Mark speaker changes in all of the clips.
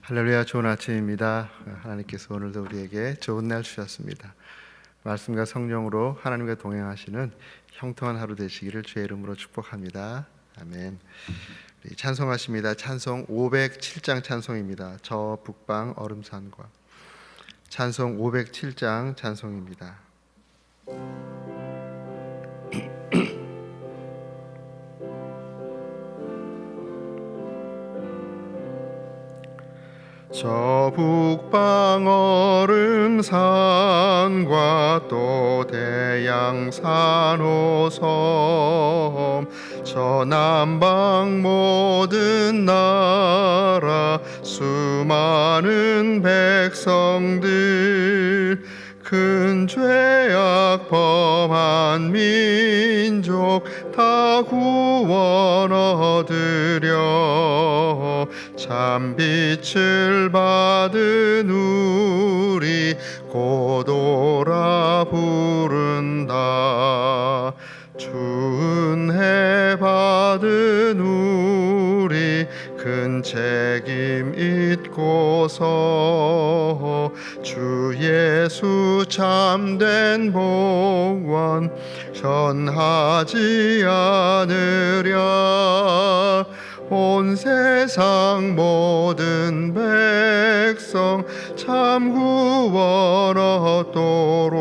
Speaker 1: 할렐루야, 좋은 아침입니다. 하나님께서 오늘도 우리에게 좋은 날 주셨습니다. 말씀과 성령으로 하나님과 동행하시는 형통한 하루 되시기를 주의 이름으로 축복합니다. 아멘. 우리 찬송하십니다. 찬송 507장 찬송입니다. 저 북방 얼음산과. 찬송 507장 찬송입니다. 저 북방 얼음산과 또 대양산 호섬, 저 남방 모든 나라 수많은 백성들, 큰 죄악 범한 민족 다 구원 얻으려 참 빛을 받은 우리 고도라 부른다. 주은혜 받은 우리 큰 책임 잊고서 주 예수 참된 복원 전하지 않으랴. 온 세상 모든 백성 참 구원 얻도록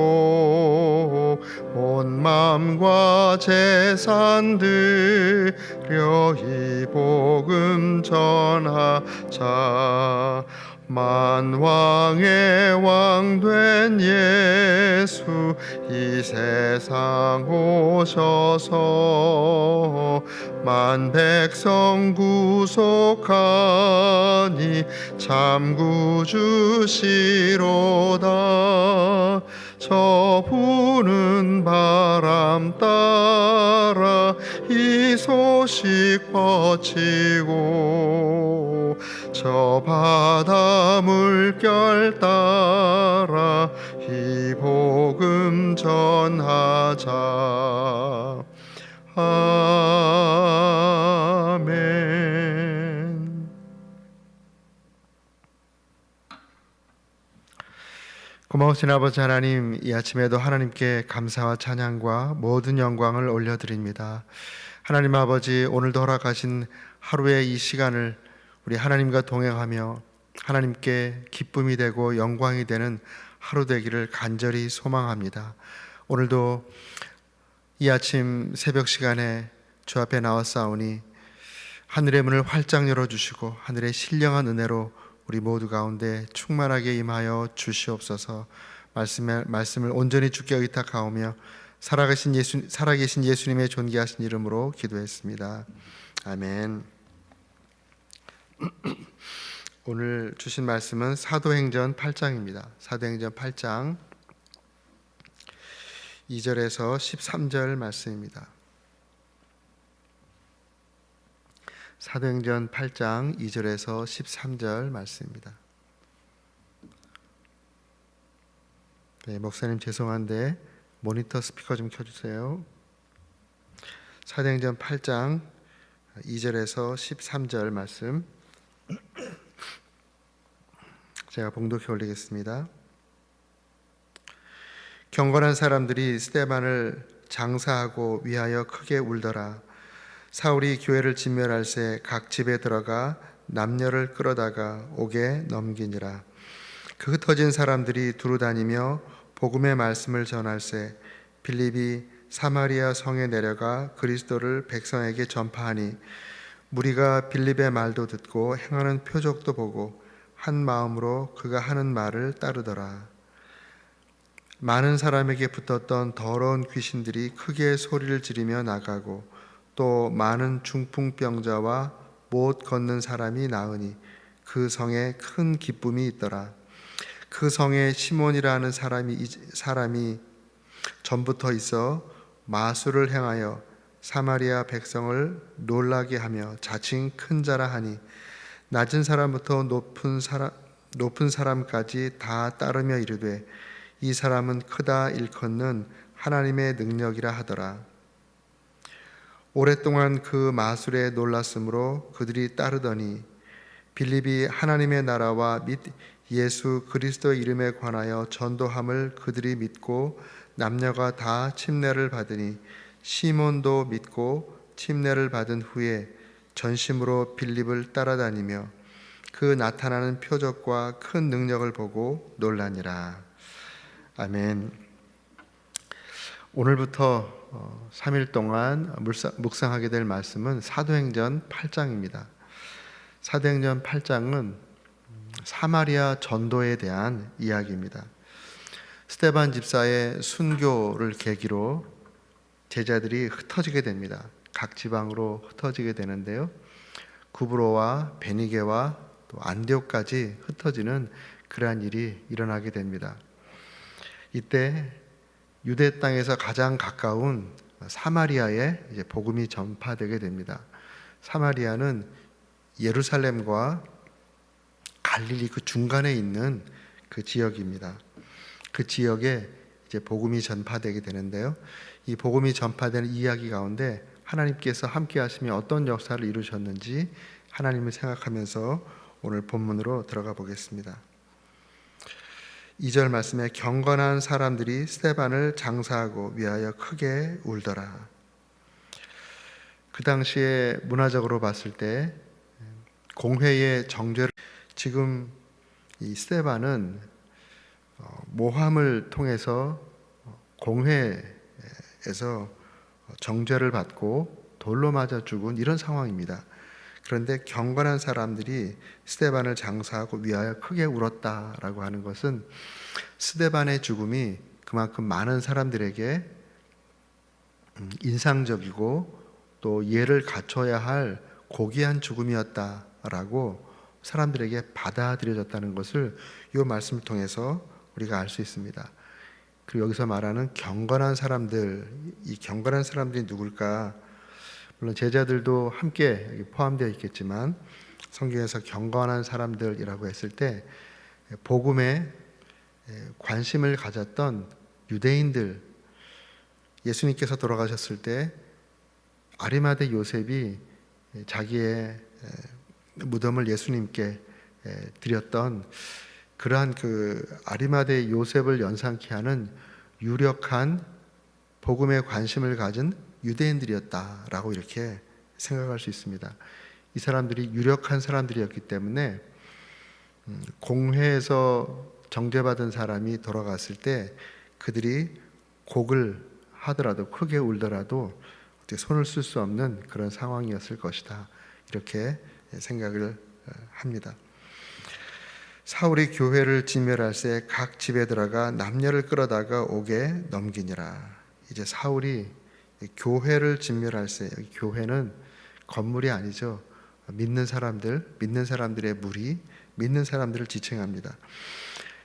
Speaker 1: 온 맘과 재산 들여 이 복음 전하자. 만왕의 왕 된 예수 이 세상 오셔서 만 백성 구속하니 참 구주시로다. 저 부는 바람 따라 이 소식 퍼지고 저 바다 물결 따라 이 복음 전하자. 아멘. 고마우신 아버지 하나님, 이 아침에도 하나님께 감사와 찬양과 모든 영광을 올려드립니다. 하나님 아버지, 오늘도 허락하신 하루의 이 시간을 우리 하나님과 동행하며 하나님께 기쁨이 되고 영광이 되는 하루 되기를 간절히 소망합니다. 오늘도 이 아침 새벽 시간에 주 앞에 나왔사오니 하늘의 문을 활짝 열어주시고 하늘의 신령한 은혜로 우리 모두 가운데 충만하게 임하여 주시옵소서. 말씀을 온전히 주께 의탁하오며 살아계신 예수님의 존귀하신 이름으로 기도했습니다. 아멘. 오늘 주신 말씀은 사도행전 8장입니다. 사도행전 8장 2절에서 13절 말씀입니다. 사도행전 8장 2절에서 13절 말씀입니다. 네, 목사님 죄송한데 모니터 스피커 좀 켜주세요. 사도행전 8장 2절에서 13절 말씀 제가 봉독해 올리겠습니다. 경건한 사람들이 스데반을 장사하고 위하여 크게 울더라. 사울이 교회를 진멸할새 각 집에 들어가 남녀를 끌어다가 옥에 넘기니라. 그 흩어진 사람들이 두루 다니며 복음의 말씀을 전할새 빌립이 사마리아 성에 내려가 그리스도를 백성에게 전파하니 무리가 빌립의 말도 듣고 행하는 표적도 보고 한 마음으로 그가 하는 말을 따르더라. 많은 사람에게 붙었던 더러운 귀신들이 크게 소리를 지르며 나가고 또 많은 중풍병자와 못 걷는 사람이 나으니 그 성에 큰 기쁨이 있더라. 그 성에 시몬이라는 사람이 전부터 있어 마술을 행하여 사마리아 백성을 놀라게 하며 자칭 큰 자라 하니 낮은 사람부터 높은 사람까지 다 따르며 이르되 이 사람은 크다 일컫는 하나님의 능력이라 하더라. 오랫동안 그 마술에 놀랐으므로 그들이 따르더니 빌립이 하나님의 나라와 및 예수 그리스도의 이름에 관하여 전도함을 그들이 믿고 남녀가 다 침례를 받으니 시몬도 믿고 침례를 받은 후에 전심으로 빌립을 따라다니며 그 나타나는 표적과 큰 능력을 보고 놀라니라. 아멘. 오늘부터 3일 동안 묵상하게 될 말씀은 사도행전 8장입니다. 사도행전 8장은 사마리아 전도에 대한 이야기입니다. 스데반 집사의 순교를 계기로 제자들이 흩어지게 됩니다. 각 지방으로 흩어지게 되는데요. 구브로와 베니게와 또 안디옥까지 흩어지는 그러한 일이 일어나게 됩니다. 이때 유대 땅에서 가장 가까운 사마리아에 이제 복음이 전파되게 됩니다. 사마리아는 예루살렘과 갈릴리 그 중간에 있는 그 지역입니다. 그 지역에 이제 복음이 전파되게 되는데요. 이 복음이 전파되는 이야기 가운데 하나님께서 함께 하시며 어떤 역사를 이루셨는지 하나님을 생각하면서 오늘 본문으로 들어가 보겠습니다. 2절 말씀에 경건한 사람들이 스데반을 장사하고 위하여 크게 울더라. 그 당시에 문화적으로 봤을 때 공회의 정죄를, 지금 이 스데반은 모함을 통해서 공회에서 정죄를 받고 돌로 맞아 죽은 이런 상황입니다. 그런데 경건한 사람들이 스데반을 장사하고 위하여 크게 울었다라고 하는 것은 스데반의 죽음이 그만큼 많은 사람들에게 인상적이고 또 예를 갖춰야 할 고귀한 죽음이었다라고 사람들에게 받아들여졌다는 것을 이 말씀을 통해서 우리가 알 수 있습니다. 그리고 여기서 말하는 경건한 사람들, 이 경건한 사람들이 누굴까? 물론 제자들도 함께 포함되어 있겠지만 성경에서 경건한 사람들이라고 했을 때 복음에 관심을 가졌던 유대인들, 예수님께서 돌아가셨을 때 아리마대 요셉이 자기의 무덤을 예수님께 드렸던 그러한 그 아리마대 요셉을 연상케 하는 유력한 복음에 관심을 가진 유대인들이었다라고 이렇게 생각할 수 있습니다. 이 사람들이 유력한 사람들이었기 때문에 공회에서 정죄받은 사람이 돌아갔을 때 그들이 곡을 하더라도 크게 울더라도 손을 쓸 수 없는 그런 상황이었을 것이다, 이렇게 생각을 합니다. 사울이 교회를 진멸할새 각 집에 들어가 남녀를 끌어다가 옥에 넘기니라. 이제 사울이 교회를 진멸할새, 여기 교회는 건물이 아니죠. 믿는 사람들, 믿는 사람들의 무리, 믿는 사람들을 지칭합니다.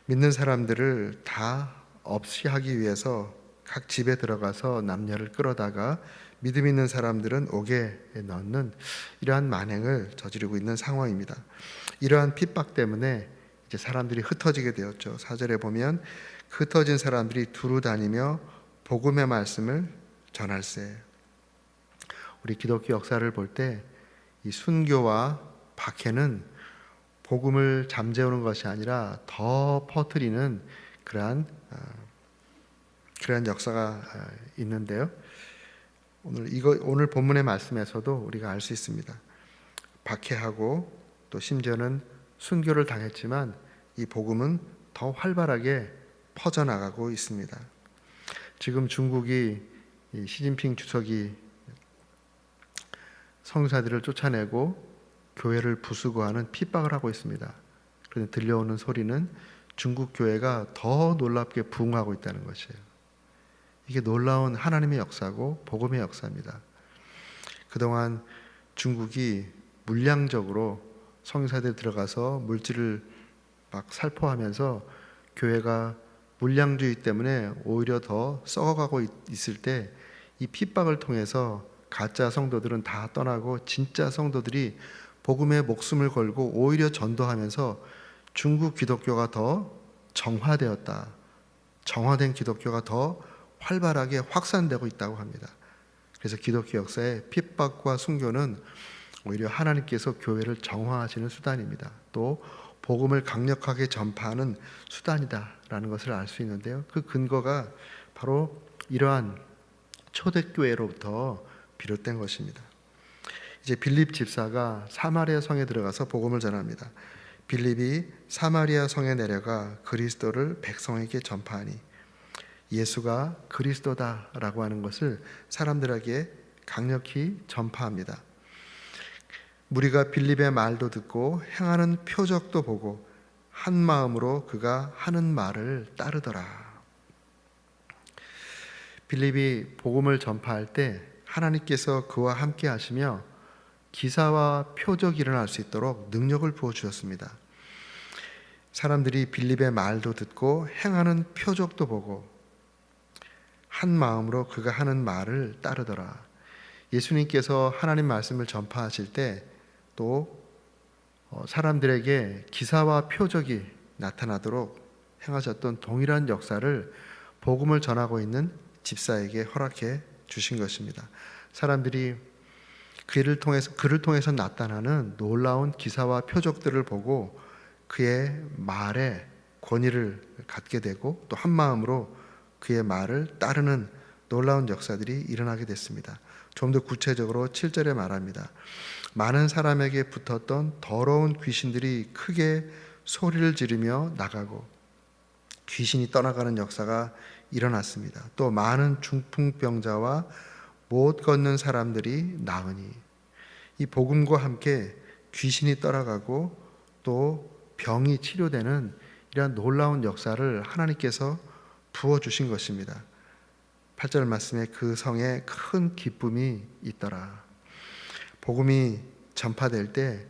Speaker 1: 믿는 사람들을 다 없이 하기 위해서 각 집에 들어가서 남녀를 끌어다가 믿음 있는 사람들은 옥에 넣는 이러한 만행을 저지르고 있는 상황입니다. 이러한 핍박 때문에 이제 사람들이 흩어지게 되었죠. 4절에 보면 흩어진 사람들이 두루 다니며 복음의 말씀을 전할세. 우리 기독교 역사를 볼 때 이 순교와 박해는 복음을 잠재우는 것이 아니라 더 퍼뜨리는 그러한 역사가 있는데요. 오늘 본문의 말씀에서도 우리가 알 수 있습니다. 박해하고 또 심지어는 순교를 당했지만 이 복음은 더 활발하게 퍼져나가고 있습니다. 지금 중국이 시진핑 주석이 성사들을 쫓아내고 교회를 부수고 하는 핍박을 하고 있습니다. 그런데 들려오는 소리는 중국 교회가 더 놀랍게 부흥하고 있다는 것이에요. 이게 놀라운 하나님의 역사고 복음의 역사입니다. 그동안 중국이 물량적으로 성사들에 들어가서 물질을 막 살포하면서 교회가 물량주의 때문에 오히려 더 썩어가고 있을 때 이 핍박을 통해서 가짜 성도들은 다 떠나고 진짜 성도들이 복음에 목숨을 걸고 오히려 전도하면서 중국 기독교가 더 정화되었다. 정화된 기독교가 더 활발하게 확산되고 있다고 합니다. 그래서 기독교 역사에 핍박과 순교는 오히려 하나님께서 교회를 정화하시는 수단입니다. 또 복음을 강력하게 전파하는 수단이다라는 것을 알 수 있는데요. 그 근거가 바로 이러한 초대교회로부터 비롯된 것입니다. 이제 빌립 집사가 사마리아 성에 들어가서 복음을 전합니다. 빌립이 사마리아 성에 내려가 그리스도를 백성에게 전파하니 예수가 그리스도다라고 하는 것을 사람들에게 강력히 전파합니다. 무리가 빌립의 말도 듣고 행하는 표적도 보고 한 마음으로 그가 하는 말을 따르더라. 빌립이 복음을 전파할 때 하나님께서 그와 함께 하시며 기사와 표적이 일어날 수 있도록 능력을 부어주셨습니다. 사람들이 빌립의 말도 듣고 행하는 표적도 보고 한 마음으로 그가 하는 말을 따르더라. 예수님께서 하나님 말씀을 전파하실 때 또 사람들에게 기사와 표적이 나타나도록 행하셨던 동일한 역사를 복음을 전하고 있는 집사에게 허락해 주신 것입니다. 사람들이 그를 통해서 나타나는 놀라운 기사와 표적들을 보고 그의 말에 권위를 갖게 되고 또 한 마음으로 그의 말을 따르는 놀라운 역사들이 일어나게 됐습니다. 좀 더 구체적으로 7절에 말합니다. 많은 사람에게 붙었던 더러운 귀신들이 크게 소리를 지르며 나가고 귀신이 떠나가는 역사가 일어났습니다. 또 많은 중풍병자와 못 걷는 사람들이 나으니 이 복음과 함께 귀신이 떠나가고 또 병이 치료되는 이러한 놀라운 역사를 하나님께서 부어주신 것입니다. 8절 말씀에 그 성에 큰 기쁨이 있더라. 복음이 전파될 때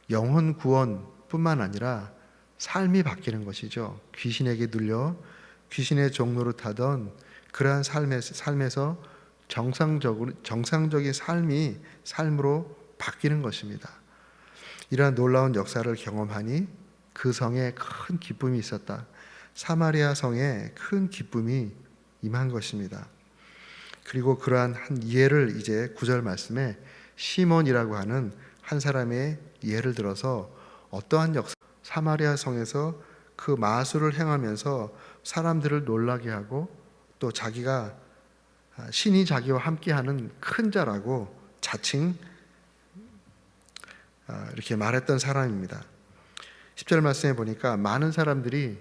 Speaker 1: 영혼 구원뿐만 아니라 삶이 바뀌는 것이죠. 귀신에게 눌려 귀신의 종로를 타던 그러한 삶에서 정상적인 삶으로 바뀌는 것입니다. 이러한 놀라운 역사를 경험하니 그 성에 큰 기쁨이 있었다. 사마리아 성에 큰 기쁨이 임한 것입니다. 그리고 그러한 한 예를 이제 9절 말씀에 시몬이라고 하는 한 사람의 예를 들어서 어떠한 역사, 사마리아 성에서 그 마술을 행하면서 사람들을 놀라게 하고 또 자기가 신이 자기와 함께하는 큰 자라고 자칭 이렇게 말했던 사람입니다. 10절 말씀에 보니까 많은 사람들이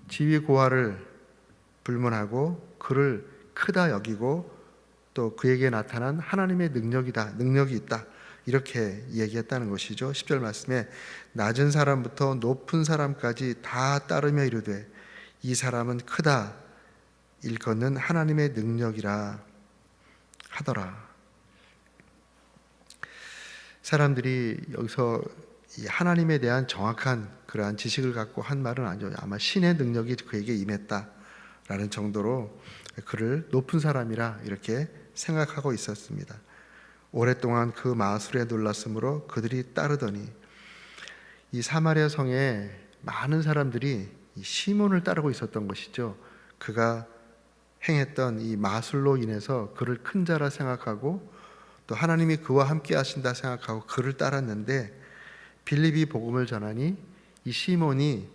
Speaker 1: 지위고하를 불문하고 그를 크다 여기고 또 그에게 나타난 하나님의 능력이 있다 이렇게 얘기했다는 것이죠. 10절 말씀에 낮은 사람부터 높은 사람까지 다 따르며 이르되 이 사람은 크다 일컫는 하나님의 능력이라 하더라. 사람들이 여기서 이 하나님에 대한 정확한 그러한 지식을 갖고 한 말은 아니죠. 아마 신의 능력이 그에게 임했다라는 정도로 그를 높은 사람이라 이렇게 생각하고 있었습니다. 오랫동안 그 마술에 놀랐으므로 그들이 따르더니 이 사마리아 성에 많은 사람들이 이 시몬을 따르고 있었던 것이죠. 그가 행했던 이 마술로 인해서 그를 큰 자라 생각하고 또 하나님이 그와 함께 하신다 생각하고 그를 따랐는데 빌립이 복음을 전하니 이 시몬이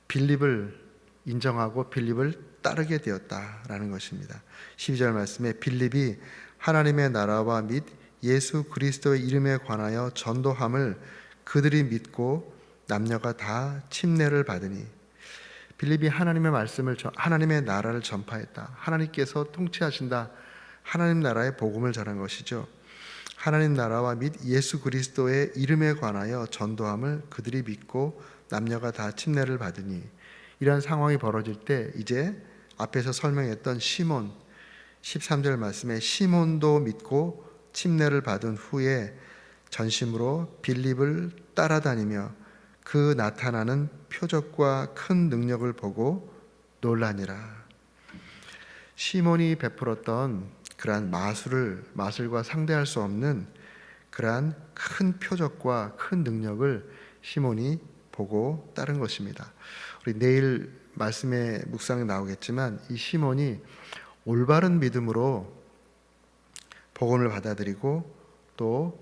Speaker 1: 빌립을 인정하고 빌립을 따르게 되었다라는 것입니다. 12절 말씀에 빌립이 하나님의 나라와 및 예수 그리스도의 이름에 관하여 전도함을 그들이 믿고 남녀가 다 침례를 받으니 빌립이 하나님의 나라를 전파했다. 하나님께서 통치하신다. 하나님 나라의 복음을 전한 것이죠. 하나님 나라와 및 예수 그리스도의 이름에 관하여 전도함을 그들이 믿고 남녀가 다 침례를 받으니 이러한 상황이 벌어질 때 이제 앞에서 설명했던 시몬 13절 말씀에 시몬도 믿고 침례를 받은 후에 전심으로 빌립을 따라다니며 그 나타나는 표적과 큰 능력을 보고 놀라니라. 시몬이 베풀었던 그러한 마술과 상대할 수 없는 그러한 큰 표적과 큰 능력을 시몬이 보고 따른 것입니다. 우리 내일 말씀의 묵상에 나오겠지만 이 시몬이 올바른 믿음으로 복음을 받아들이고 또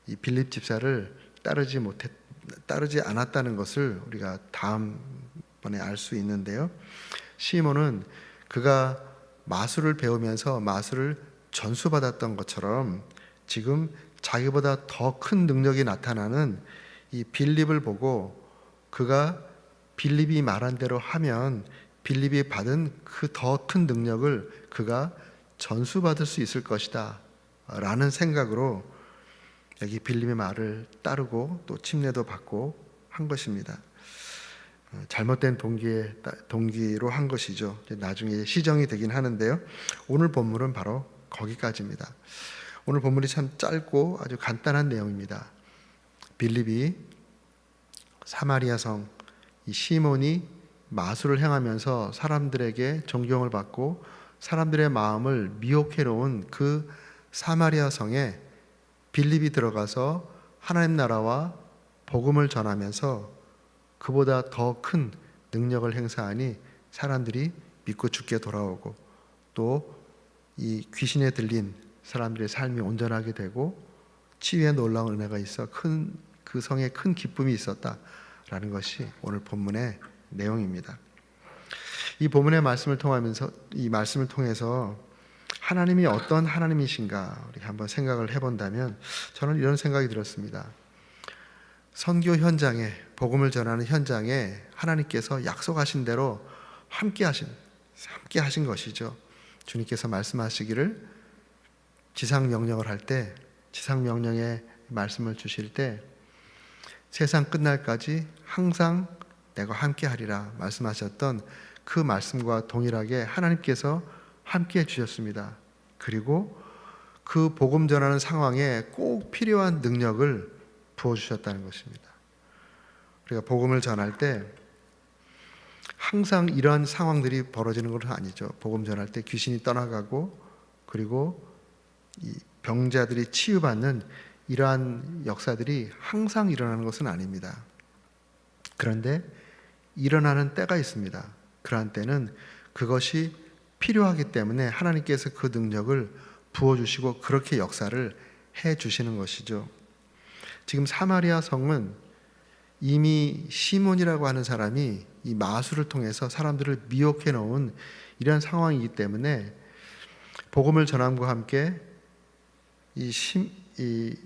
Speaker 1: 이 빌립 집사를 따르지 않았다는 것을 우리가 다음번에 알 수 있는데요. 시몬은 그가 마술을 배우면서 마술을 전수받았던 것처럼 지금 자기보다 더 큰 능력이 나타나는 이 빌립을 보고 그가 빌립이 말한 대로 하면 빌립이 받은 그 더 큰 능력을 그가 전수받을 수 있을 것이다 라는 생각으로 여기 빌립의 말을 따르고 또 침례도 받고 한 것입니다. 잘못된 동기로 한 것이죠. 나중에 시정이 되긴 하는데요. 오늘 본문은 바로 거기까지입니다. 오늘 본문이 참 짧고 아주 간단한 내용입니다. 빌립이 사마리아 성 이 시몬이 마술을 행하면서 사람들에게 존경을 받고 사람들의 마음을 미혹해 놓은 그 사마리아 성에 빌립이 들어가서 하나님 나라와 복음을 전하면서 그보다 더 큰 능력을 행사하니 사람들이 믿고 죽게 돌아오고 또 이 귀신에 들린 사람들의 삶이 온전하게 되고 치유의 놀라운 은혜가 있어 그 성에 큰 기쁨이 있었다라는 것이 오늘 본문의 내용입니다. 이 본문의 말씀을 통해서 하나님이 어떤 하나님이신가 우리 한번 생각을 해본다면 저는 이런 생각이 들었습니다. 선교 현장에 복음을 전하는 현장에 하나님께서 약속하신 대로 함께 하신 것이죠. 주님께서 말씀하시기를 지상명령을 할 때 지상명령의 말씀을 주실 때 세상 끝날까지 항상 내가 함께 하리라 말씀하셨던 그 말씀과 동일하게 하나님께서 함께 해주셨습니다. 그리고 그 복음 전하는 상황에 꼭 필요한 능력을 부어주셨다는 것입니다. 우리가 복음을 전할 때 항상 이러한 상황들이 벌어지는 것은 아니죠. 복음 전할 때 귀신이 떠나가고 그리고 이 병자들이 치유받는 이러한 역사들이 항상 일어나는 것은 아닙니다. 그런데 일어나는 때가 있습니다. 그러한 때는 그것이 필요하기 때문에 하나님께서 그 능력을 부어주시고 그렇게 역사를 해주시는 것이죠. 지금 사마리아 성은 이미 시몬이라고 하는 사람이 이 마술을 통해서 사람들을 미혹해 놓은 이런 상황이기 때문에 복음을 전함과 함께 이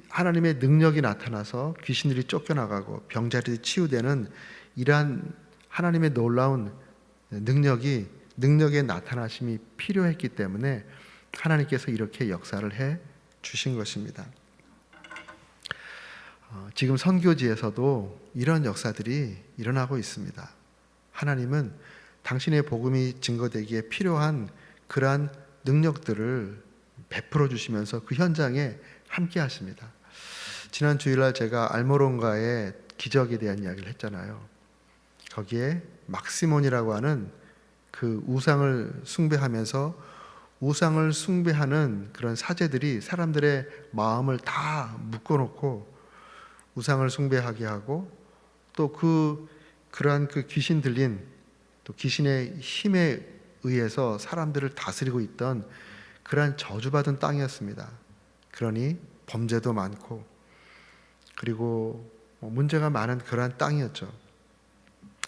Speaker 1: 하나님의 능력이 나타나서 귀신들이 쫓겨나가고 병자들이 치유되는 이러한 하나님의 놀라운 능력의 나타나심이 필요했기 때문에 하나님께서 이렇게 역사를 해 주신 것입니다. 지금 선교지에서도 이런 역사들이 일어나고 있습니다. 하나님은 당신의 복음이 증거되기에 필요한 그러한 능력들을 베풀어 주시면서 그 현장에 함께 하십니다. 지난 주일날 제가 알모론가의 기적에 대한 이야기를 했잖아요. 거기에 막시몬이라고 하는 그 우상을 숭배하는 그런 사제들이 사람들의 마음을 다 묶어놓고 우상을 숭배하게 하고 또 그러한 귀신 들린 또 귀신의 힘에 의해서 사람들을 다스리고 있던 그러한 저주받은 땅이었습니다. 그러니 범죄도 많고 그리고 문제가 많은 그러한 땅이었죠.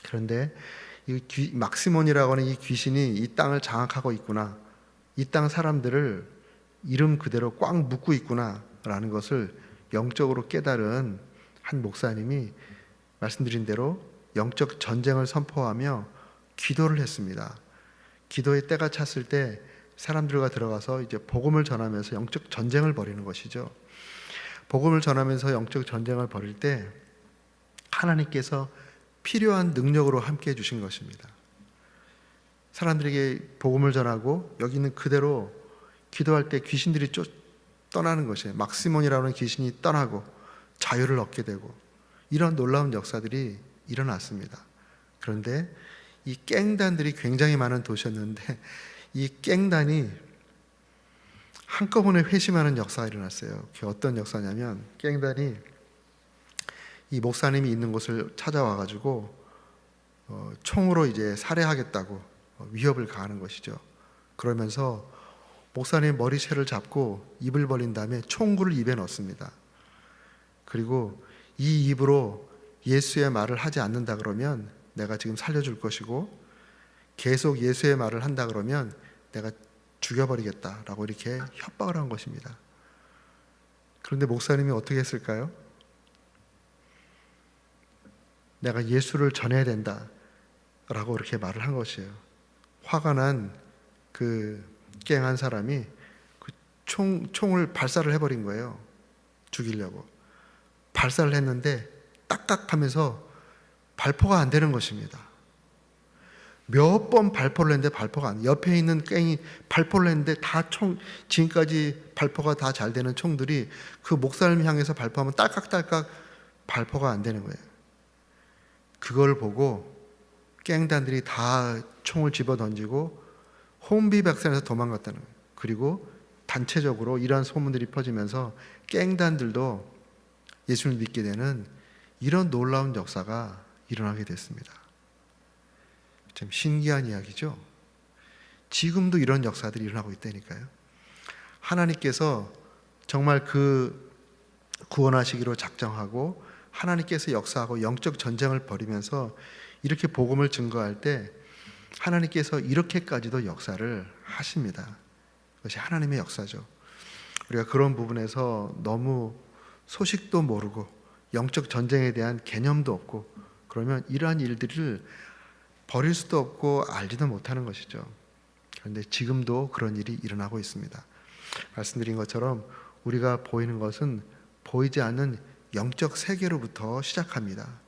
Speaker 1: 그런데 이 막시몬이라고 하는 이 귀신이 이 땅을 장악하고 있구나, 이 땅 사람들을 이름 그대로 꽉 묶고 있구나 라는 것을 영적으로 깨달은 한 목사님이 말씀드린 대로 영적 전쟁을 선포하며 기도를 했습니다. 기도의 때가 찼을 때 사람들과 들어가서 이제 복음을 전하면서 영적 전쟁을 벌이는 것이죠. 복음을 전하면서 영적 전쟁을 벌일 때 하나님께서 필요한 능력으로 함께 해주신 것입니다. 사람들에게 복음을 전하고 여기 있는 그대로 기도할 때 귀신들이 떠나는 것이에요. 막시몬이라는 귀신이 떠나고 자유를 얻게 되고 이런 놀라운 역사들이 일어났습니다. 그런데 이 깽단들이 굉장히 많은 도시였는데 이 깽단이 한꺼번에 회심하는 역사가 일어났어요. 그게 어떤 역사냐면 깽단이 이 목사님이 있는 곳을 찾아와 가지고 총으로 이제 살해하겠다고 위협을 가하는 것이죠. 그러면서 목사님 머리채를 잡고 입을 벌린 다음에 총구를 입에 넣습니다. 그리고 이 입으로 예수의 말을 하지 않는다 그러면 내가 지금 살려줄 것이고, 계속 예수의 말을 한다 그러면 내가 죽여버리겠다라고 이렇게 협박을 한 것입니다. 그런데 목사님이 어떻게 했을까요? 내가 예수를 전해야 된다 라고 이렇게 말을 한 것이에요. 화가 난 그 깽한 사람이 그 총을 발사를 해버린 거예요. 죽이려고. 발사를 했는데 딱딱하면서 발포가 안 되는 것입니다. 몇 번 발포를 했는데 발포가 안, 옆에 있는 깽이 발포를 했는데 다 지금까지 발포가 다 잘 되는 총들이 그 목사님을 향해서 발포하면 딸깍딸깍 발포가 안 되는 거예요. 그걸 보고 깽단들이 다 총을 집어 던지고 혼비백산에서 도망갔다는 거예요. 그리고 단체적으로 이러한 소문들이 퍼지면서 깽단들도 예수를 믿게 되는 이런 놀라운 역사가 일어나게 됐습니다. 참 신기한 이야기죠. 지금도 이런 역사들이 일어나고 있다니까요. 하나님께서 정말 그 구원하시기로 작정하고 하나님께서 역사하고 영적 전쟁을 벌이면서 이렇게 복음을 증거할 때 하나님께서 이렇게까지도 역사를 하십니다. 그것이 하나님의 역사죠. 우리가 그런 부분에서 너무 소식도 모르고 영적 전쟁에 대한 개념도 없고 그러면 이러한 일들을 버릴 수도 없고 알지도 못하는 것이죠. 그런데 지금도 그런 일이 일어나고 있습니다. 말씀드린 것처럼 우리가 보이는 것은 보이지 않는 영적 세계로부터 시작합니다.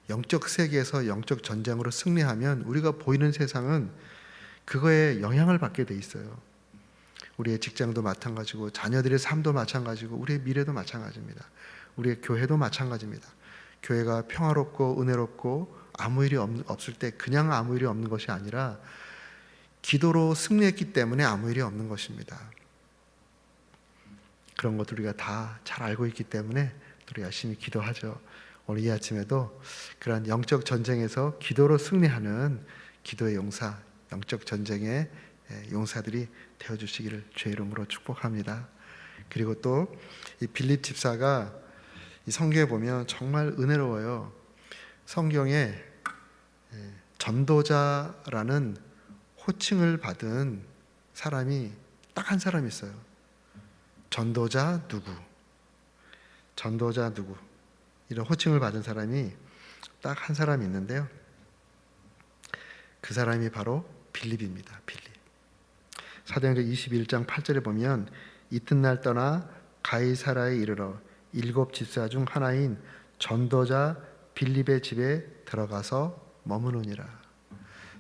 Speaker 1: 영적 세계에서 영적 전쟁으로 승리하면 우리가 보이는 세상은 그거에 영향을 받게 돼 있어요. 우리의 직장도 마찬가지고 자녀들의 삶도 마찬가지고 우리의 미래도 마찬가지입니다. 우리의 교회도 마찬가지입니다. 교회가 평화롭고 은혜롭고 아무 일이 없을 때 그냥 아무 일이 없는 것이 아니라 기도로 승리했기 때문에 아무 일이 없는 것입니다. 그런 것들 우리가 다 잘 알고 있기 때문에 우리 열심히 기도하죠. 오늘 이 아침에도 그러한 영적 전쟁에서 기도로 승리하는 기도의 용사, 영적 전쟁의 용사들이 되어주시기를 주의 이름으로 축복합니다. 그리고 또 이 빌립 집사가 이 성경에 보면 정말 은혜로워요. 성경에 전도자라는 호칭을 받은 사람이 딱 한 사람 있어요. 전도자 누구? 전도자 누구? 이런 호칭을 받은 사람이 딱 한 사람이 있는데요. 그 사람이 바로 빌립입니다. 빌립. 사도행전 21장 8절에 보면 이튿날 떠나 가이사라에 이르러 7 집사 중 하나인 전도자 빌립의 집에 들어가서 머무느니라.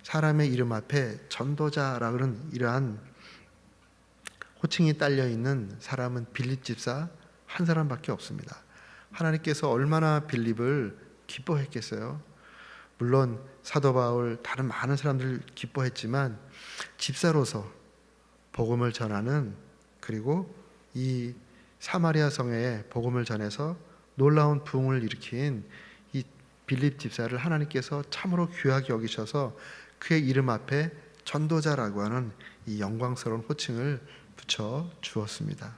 Speaker 1: 사람의 이름 앞에 전도자라는 이러한 호칭이 딸려 있는 사람은 빌립 집사 한 사람밖에 없습니다. 하나님께서 얼마나 빌립을 기뻐했겠어요. 물론 사도 바울 다른 많은 사람들 기뻐했지만 집사로서 복음을 전하는, 그리고 이 사마리아 성에 복음을 전해서 놀라운 부흥을 일으킨 이 빌립 집사를 하나님께서 참으로 귀하게 여기셔서 그의 이름 앞에 전도자라고 하는 이 영광스러운 호칭을 붙여 주었습니다.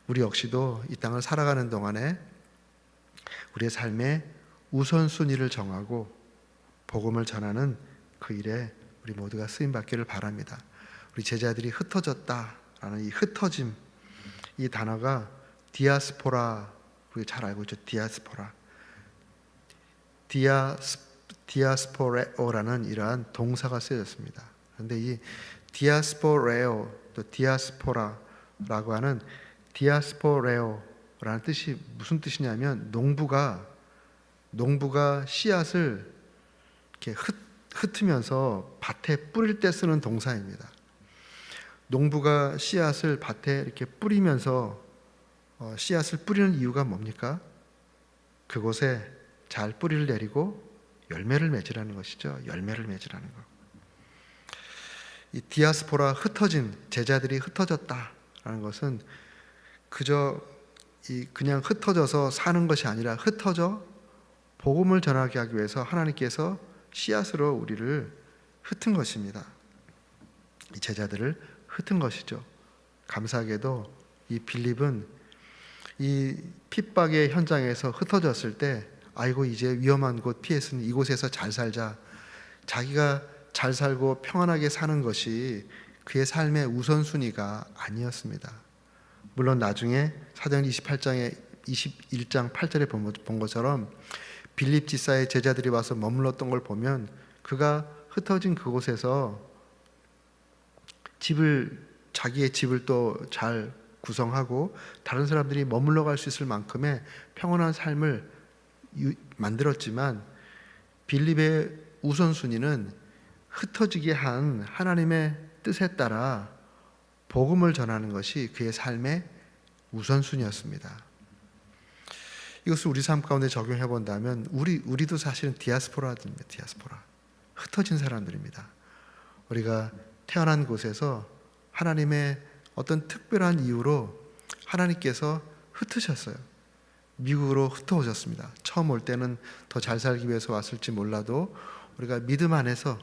Speaker 1: 우리 역시도 이 땅을 살아가는 동안에 우리의 삶의 우선순위를 정하고 복음을 전하는 그 일에 우리 모두가 쓰임받기를 바랍니다. 우리 제자들이 흩어졌다라는 이 흩어짐, 이 단어가 디아스포라, 우리 잘 알고 있죠. 디아스포레오라는 이러한 동사가 쓰여졌습니다. 그런데 이 디아스포레오 또 디아스포라라고 하는 디아스포레오라는 뜻이 무슨 뜻이냐면 농부가 씨앗을 이렇게 흩으면서 밭에 뿌릴 때 쓰는 동사입니다. 농부가 씨앗을 밭에 이렇게 뿌리면서 씨앗을 뿌리는 이유가 뭡니까? 그곳에 잘 뿌리를 내리고 열매를 맺으라는 것이죠. 열매를 맺으라는 것. 이 디아스포라, 흩어진 제자들이 흩어졌다라는 것은 그저 그냥 흩어져서 사는 것이 아니라 흩어져 복음을 전하게 하기 위해서 하나님께서 씨앗으로 우리를 흩은 것입니다. 이 제자들을 흩은 것이죠. 감사하게도 이 빌립은 이 핍박의 현장에서 흩어졌을 때 아이고 이제 위험한 곳 피했으니 이곳에서 잘 살자, 자기가 잘 살고 평안하게 사는 것이 그의 삶의 우선순위가 아니었습니다. 물론 나중에 사도행전 21장 8절에 본 것처럼 빌립 지사의 제자들이 와서 머물렀던 걸 보면 그가 흩어진 그곳에서 자기의 집을 또 잘 구성하고 다른 사람들이 머물러 갈 수 있을 만큼의 평온한 삶을 만들었지만, 빌립의 우선순위는 흩어지게 한 하나님의 뜻에 따라 복음을 전하는 것이 그의 삶의 우선순위였습니다. 이것을 우리 삶 가운데 적용해 본다면 우리도 사실은 디아스포라입니다. 디아스포라, 흩어진 사람들입니다. 우리가 태어난 곳에서 하나님의 어떤 특별한 이유로 하나님께서 흩으셨어요. 미국으로 흩어오셨습니다. 처음 올 때는 더 잘 살기 위해서 왔을지 몰라도 우리가 믿음 안에서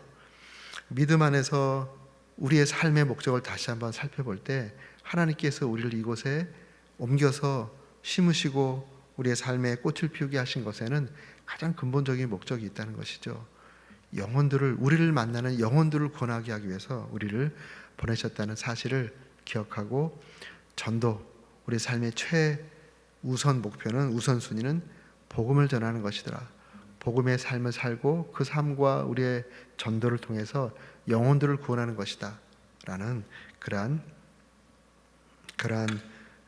Speaker 1: 우리의 삶의 목적을 다시 한번 살펴볼 때 하나님께서 우리를 이곳에 옮겨서 심으시고 우리의 삶에 꽃을 피우게 하신 것에는 가장 근본적인 목적이 있다는 것이죠. 우리를 만나는 영혼들을 구원하게 하기 위해서 우리를 보내셨다는 사실을 기억하고, 전도, 우리 삶의 최우선 목표는, 우선순위는 복음을 전하는 것이더라. 복음의 삶을 살고 그 삶과 우리의 전도를 통해서 영혼들을 구원하는 것이다 라는 그러한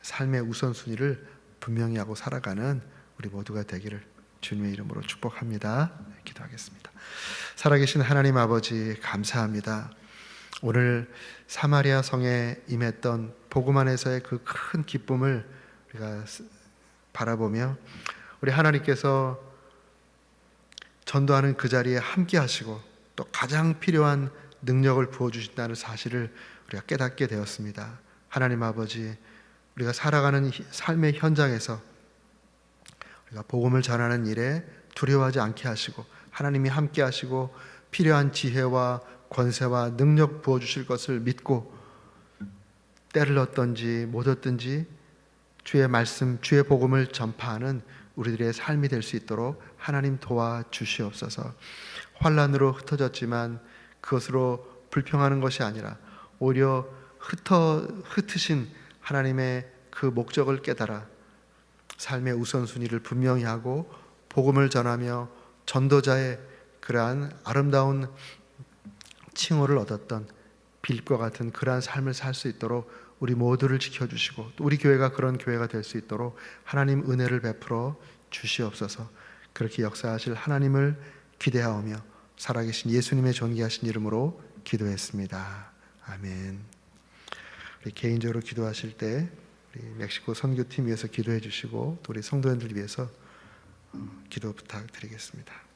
Speaker 1: 삶의 우선순위를 분명히 하고 살아가는 우리 모두가 되기를 주님의 이름으로 축복합니다. 기도하겠습니다. 살아계신 하나님 아버지, 감사합니다. 오늘 사마리아 성에 임했던 복음 안에서의 그 큰 기쁨을 우리가 바라보며, 우리 하나님께서 전도하는 그 자리에 함께 하시고 또 가장 필요한 능력을 부어주신다는 사실을 우리가 깨닫게 되었습니다. 하나님 아버지, 우리가 살아가는 삶의 현장에서 우리가 복음을 전하는 일에 두려워하지 않게 하시고, 하나님이 함께 하시고 필요한 지혜와 권세와 능력 부어주실 것을 믿고 때를 얻든지 못 얻든지 주의 말씀, 주의 복음을 전파하는 우리들의 삶이 될 수 있도록 하나님 도와주시옵소서. 환난으로 흩어졌지만 그것으로 불평하는 것이 아니라 오히려 흩으신 하나님의 그 목적을 깨달아 삶의 우선순위를 분명히 하고 복음을 전하며 전도자의 그러한 아름다운 칭호를 얻었던 빌립과 같은 그러한 삶을 살 수 있도록 우리 모두를 지켜주시고, 또 우리 교회가 그런 교회가 될 수 있도록 하나님 은혜를 베풀어 주시옵소서. 그렇게 역사하실 하나님을 기대하오며 살아계신 예수님의 존귀하신 이름으로 기도했습니다. 아멘. 우리 개인적으로 기도하실 때 우리 멕시코 선교팀 위해서 기도해 주시고, 또 우리 성도님들 위해서 기도 부탁드리겠습니다.